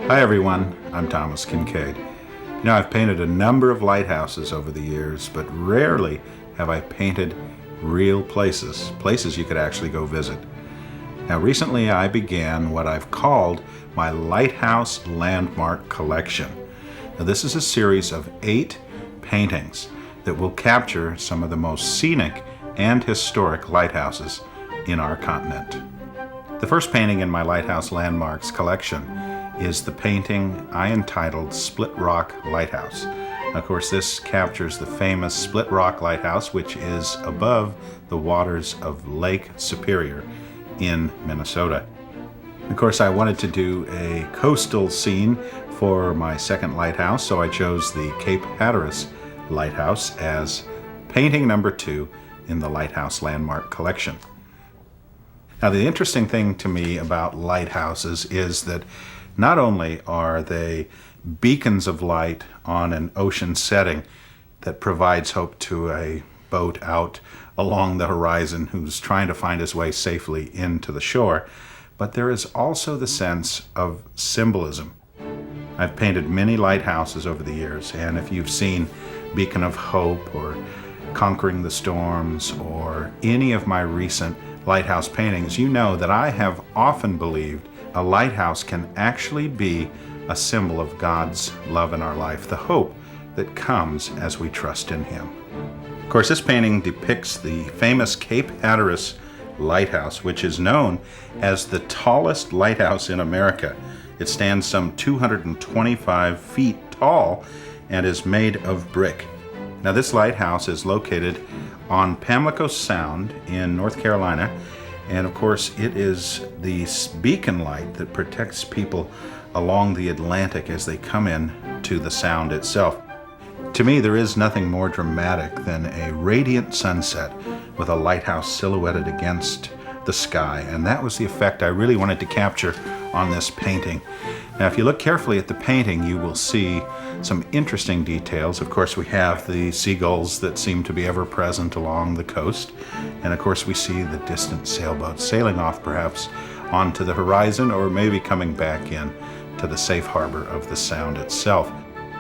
Hi everyone, I'm Thomas Kinkade. You know, I've painted a number of lighthouses over the years, but rarely have I painted real places you could actually go visit. Now recently I began what I've called my Lighthouse Landmark Collection. Now this is a series of 8 paintings that will capture some of the most scenic and historic lighthouses in our continent. The first painting in my Lighthouse Landmarks collection is the painting I entitled Split Rock Lighthouse. Of course, this captures the famous Split Rock Lighthouse, which is above the waters of Lake Superior in Minnesota. Of course, I wanted to do a coastal scene for my second lighthouse, so I chose the Cape Hatteras Lighthouse as painting number 2 in the Lighthouse Landmark collection. Now, the interesting thing to me about lighthouses is that not only are they beacons of light on an ocean setting that provides hope to a boat out along the horizon who's trying to find his way safely into the shore, but there is also the sense of symbolism. I've painted many lighthouses over the years, and if you've seen Beacon of Hope or Conquering the Storms or any of my recent lighthouse paintings, you know that I have often believed a lighthouse can actually be a symbol of God's love in our life, the hope that comes as we trust in Him. Of course, this painting depicts the famous Cape Hatteras Lighthouse, which is known as the tallest lighthouse in America. It stands some 225 feet tall and is made of brick. Now, this lighthouse is located on Pamlico Sound in North Carolina, and of course it is the beacon light that protects people along the Atlantic as they come in to the sound itself. To me, there is nothing more dramatic than a radiant sunset with a lighthouse silhouetted against the sky, and that was the effect I really wanted to capture on this painting. Now, if you look carefully at the painting, you will see some interesting details. Of course, we have the seagulls that seem to be ever present along the coast, and of course we see the distant sailboats sailing off perhaps onto the horizon, or maybe coming back in to the safe harbor of the sound itself.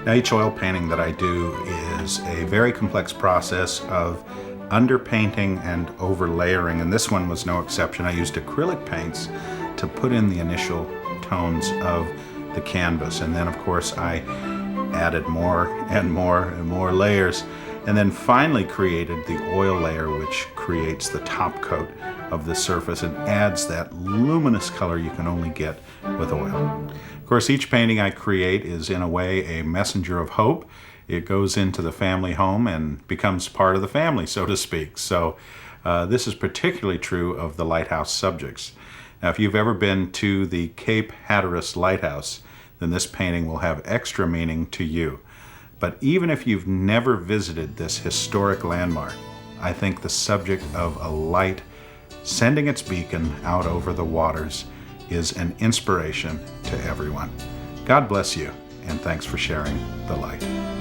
Now, each oil painting that I do is a very complex process of underpainting and overlayering, and this one was no exception. I used acrylic paints to put in the initial tones of the canvas, and then of course I added more and more and more layers, and then finally created the oil layer, which creates the top coat of the surface and adds that luminous color you can only get with oil. Of course, each painting I create is in a way a messenger of hope. It goes into the family home and becomes part of the family, so to speak. So this is particularly true of the lighthouse subjects. Now, if you've ever been to the Cape Hatteras Lighthouse, then this painting will have extra meaning to you. But even if you've never visited this historic landmark, I think the subject of a light sending its beacon out over the waters is an inspiration to everyone. God bless you, and thanks for sharing the light.